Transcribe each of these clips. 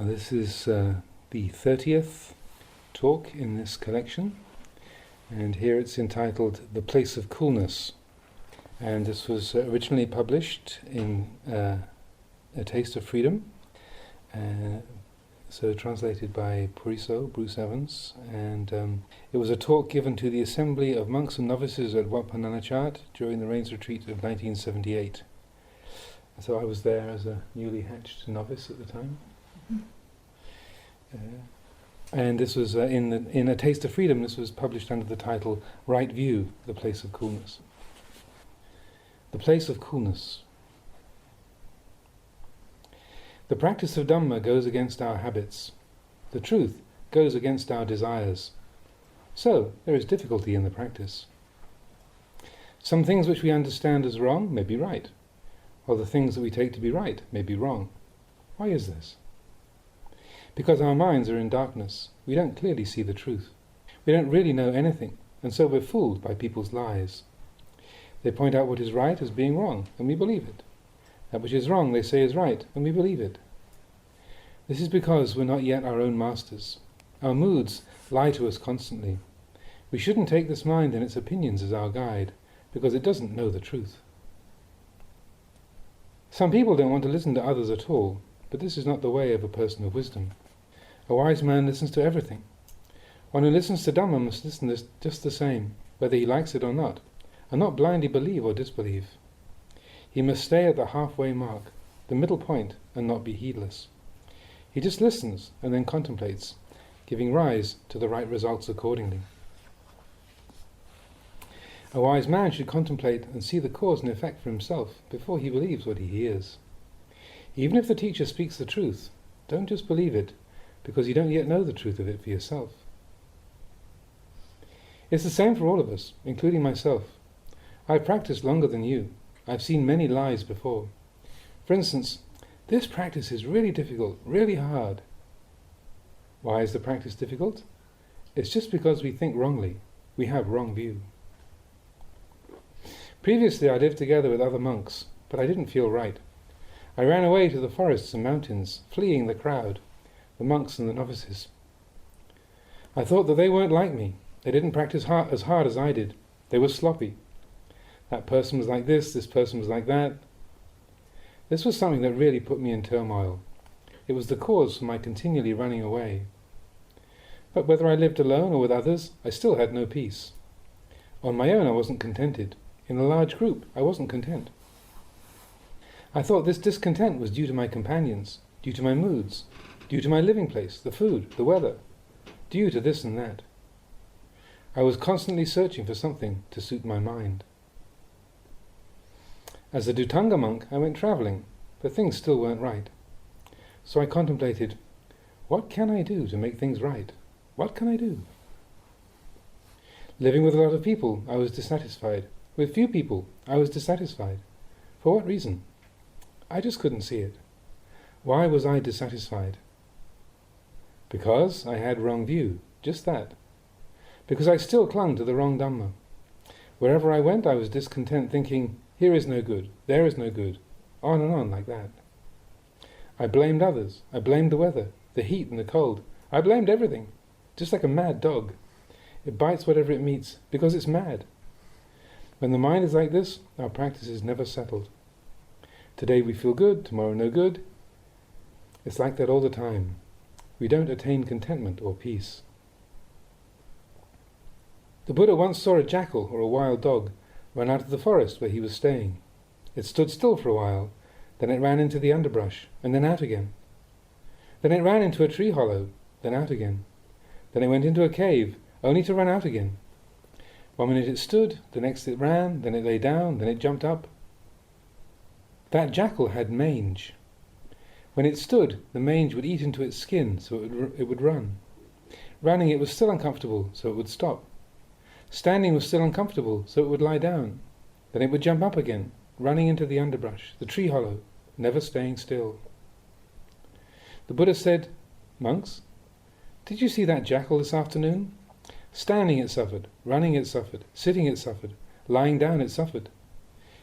This is the 30th talk in this collection, and here it's entitled The Place of Coolness, and this was originally published in A Taste of Freedom, so translated by Puriso, Bruce Evans, and it was a talk given to the Assembly of Monks and Novices at Wat Pah Nanachat during the Rains Retreat of 1978. So I was there as a newly hatched novice at the time. And this was in A Taste of Freedom. This was published under the title Right View, The Place of Coolness. The Place of Coolness. The practice of Dhamma goes against our habits. The truth goes against our desires. So there is difficulty in the practice. Some things which we understand as wrong may be right, while the things that we take to be right may be wrong. Why is this? Because our minds are in darkness, we don't clearly see the truth. We don't really know anything, and so we're fooled by people's lies. They point out what is right as being wrong, and we believe it. That which is wrong they say is right, and we believe it. This is because we're not yet our own masters. Our moods lie to us constantly. We shouldn't take this mind and its opinions as our guide, because it doesn't know the truth. Some people don't want to listen to others at all, but this is not the way of a person of wisdom. A wise man listens to everything. One who listens to Dhamma must listen just the same, whether he likes it or not, and not blindly believe or disbelieve. He must stay at the halfway mark, the middle point, and not be heedless. He just listens and then contemplates, giving rise to the right results accordingly. A wise man should contemplate and see the cause and effect for himself before he believes what he hears. Even if the teacher speaks the truth, don't just believe it, because you don't yet know the truth of it for yourself. It's the same for all of us, including myself. I've practiced longer than you. I've seen many lies before. For instance, this practice is really difficult, really hard. Why is the practice difficult? It's just because we think wrongly. We have wrong view. Previously I lived together with other monks, but I didn't feel right. I ran away to the forests and mountains, fleeing the crowd, the monks and the novices. I thought that they weren't like me. They didn't practice as hard as I did. They were sloppy. That person was like this person was like that. This was something that really put me in turmoil. It was the cause for my continually running away. But whether I lived alone or with others, I still had no peace. On my own I wasn't contented. In a large group I wasn't content. I thought this discontent was due to my companions, due to my moods, due to my living place, the food, the weather, due to this and that. I was constantly searching for something to suit my mind. As a Dhutanga monk, I went travelling, but things still weren't right. So I contemplated, what can I do to make things right? What can I do? Living with a lot of people, I was dissatisfied. With few people, I was dissatisfied. For what reason? I just couldn't see it. Why was I dissatisfied? Because I had wrong view, just that. Because I still clung to the wrong Dhamma. Wherever I went I was discontent, thinking, here is no good, there is no good, on and on like that. I blamed others, I blamed the weather, the heat and the cold. I blamed everything, just like a mad dog. It bites whatever it meets, because it's mad. When the mind is like this, our practice is never settled. Today we feel good, tomorrow no good. It's like that all the time. We don't attain contentment or peace. The Buddha once saw a jackal or a wild dog run out of the forest where he was staying. It stood still for a while, then it ran into the underbrush, and then out again. Then it ran into a tree hollow, then out again. Then it went into a cave, only to run out again. 1 minute it stood, the next it ran, then it lay down, then it jumped up. That jackal had mange. When it stood, the mange would eat into its skin, so it would run. Running, it was still uncomfortable, so it would stop. Standing was still uncomfortable, so it would lie down. Then it would jump up again, running into the underbrush, the tree hollow, never staying still. The Buddha said, monks, did you see that jackal this afternoon? Standing it suffered, running it suffered, sitting it suffered, lying down it suffered.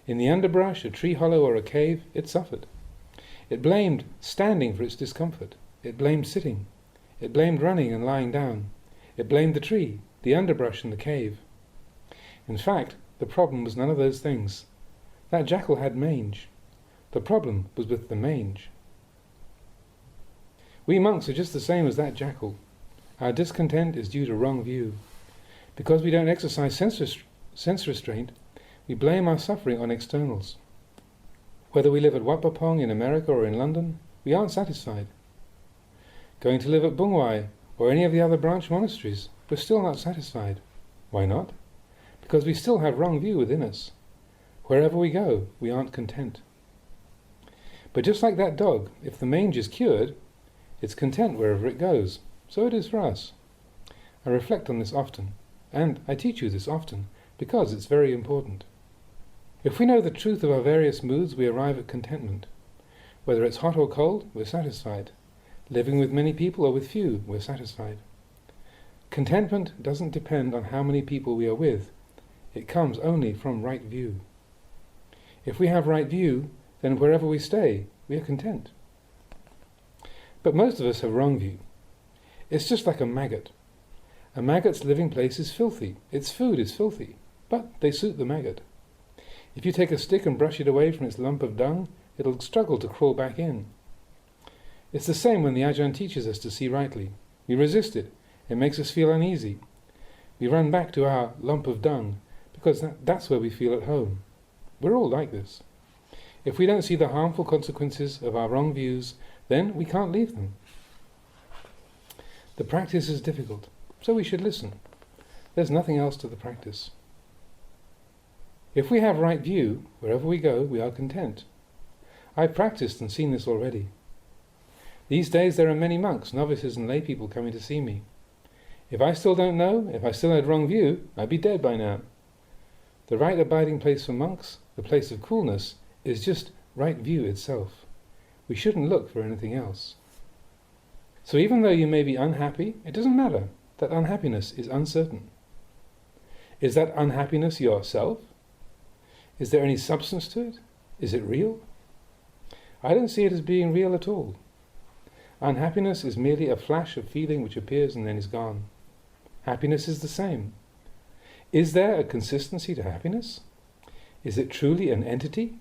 In the underbrush, a tree hollow or a cave, it suffered. It blamed standing for its discomfort. It blamed sitting. It blamed running and lying down. It blamed the tree, the underbrush and the cave. In fact, the problem was none of those things. That jackal had mange. The problem was with the mange. We monks are just the same as that jackal. Our discontent is due to wrong view. Because we don't exercise sense restraint, we blame our suffering on externals. Whether we live at Wat Pah Pong in America or in London, we aren't satisfied. Going to live at Bungwai or any of the other branch monasteries, we're still not satisfied. Why not? Because we still have wrong view within us. Wherever we go, we aren't content. But just like that dog, if the mange is cured, it's content wherever it goes. So it is for us. I reflect on this often, and I teach you this often, because it's very important. If we know the truth of our various moods, we arrive at contentment. Whether it's hot or cold, we're satisfied. Living with many people or with few, we're satisfied. Contentment doesn't depend on how many people we are with. It comes only from right view. If we have right view, then wherever we stay, we are content. But most of us have wrong view. It's just like a maggot. A maggot's living place is filthy. Its food is filthy, but they suit the maggot. If you take a stick and brush it away from its lump of dung, it'll struggle to crawl back in. It's the same when the Ajahn teaches us to see rightly. We resist it. It makes us feel uneasy. We run back to our lump of dung, because that's where we feel at home. We're all like this. If we don't see the harmful consequences of our wrong views, then we can't leave them. The practice is difficult, so we should listen. There's nothing else to the practice. If we have right view, wherever we go, we are content. I've practiced and seen this already. These days there are many monks, novices and lay people coming to see me. If I still don't know, if I still had wrong view, I'd be dead by now. The right abiding place for monks, the place of coolness, is just right view itself. We shouldn't look for anything else. So even though you may be unhappy, it doesn't matter. That unhappiness is uncertain. Is that unhappiness yourself? Is there any substance to it? Is it real? I don't see it as being real at all. Unhappiness is merely a flash of feeling which appears and then is gone. Happiness is the same. Is there a consistency to happiness? Is it truly an entity?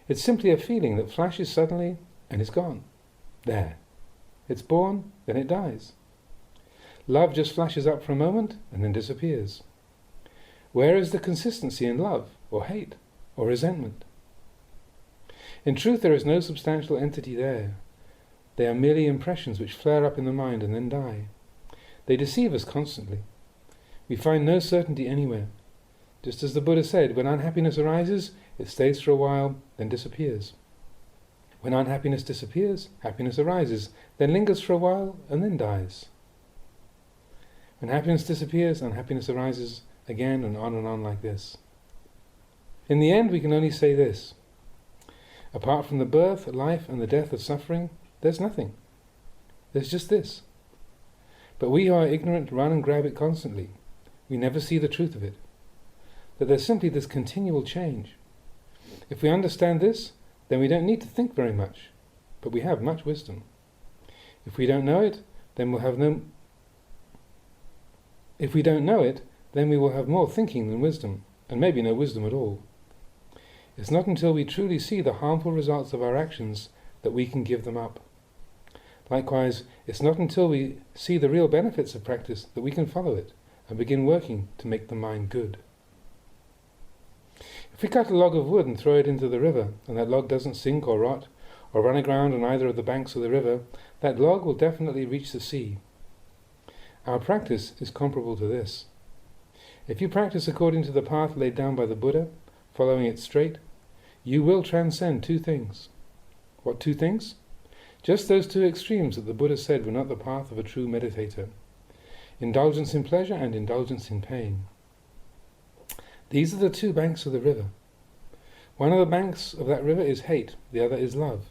It's simply a feeling that flashes suddenly and is gone. There. It's born, then it dies. Love just flashes up for a moment and then disappears. Where is the consistency in love, or hate, or resentment? In truth, there is no substantial entity there. They are merely impressions which flare up in the mind and then die. They deceive us constantly. We find no certainty anywhere. Just as the Buddha said, when unhappiness arises, it stays for a while, then disappears. When unhappiness disappears, happiness arises, then lingers for a while, and then dies. When happiness disappears, unhappiness arises again and on like this. In the end, we can only say this. Apart from the birth, life, and the death of suffering, there's nothing. There's just this. But we who are ignorant run and grab it constantly. We never see the truth of it. That there's simply this continual change. If we understand this, then we don't need to think very much, but we have much wisdom. If we don't know it, then we will have more thinking than wisdom, and maybe no wisdom at all. It's not until we truly see the harmful results of our actions that we can give them up. Likewise, it's not until we see the real benefits of practice that we can follow it and begin working to make the mind good. If we cut a log of wood and throw it into the river, and that log doesn't sink or rot, or run aground on either of the banks of the river, that log will definitely reach the sea. Our practice is comparable to this. If you practice according to the path laid down by the Buddha, following it straight, you will transcend two things. What two things? Just those two extremes that the Buddha said were not the path of a true meditator. Indulgence in pleasure and indulgence in pain. These are the two banks of the river. One of the banks of that river is hate, the other is love.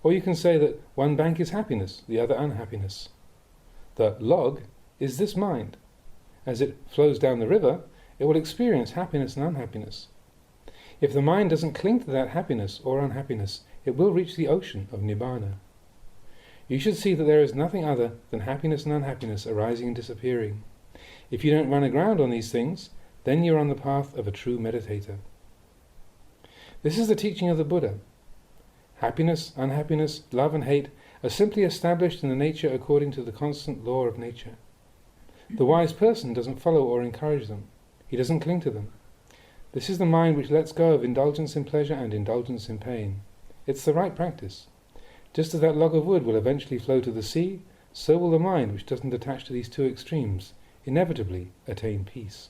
Or you can say that one bank is happiness, the other unhappiness. The log is this mind. As it flows down the river, it will experience happiness and unhappiness. If the mind doesn't cling to that happiness or unhappiness, it will reach the ocean of Nibbana. You should see that there is nothing other than happiness and unhappiness arising and disappearing. If you don't run aground on these things, then you are on the path of a true meditator. This is the teaching of the Buddha. Happiness, unhappiness, love and hate are simply established in the nature according to the constant law of nature. The wise person doesn't follow or encourage them. He doesn't cling to them. This is the mind which lets go of indulgence in pleasure and indulgence in pain. It's the right practice. Just as that log of wood will eventually flow to the sea, so will the mind which doesn't attach to these two extremes inevitably attain peace.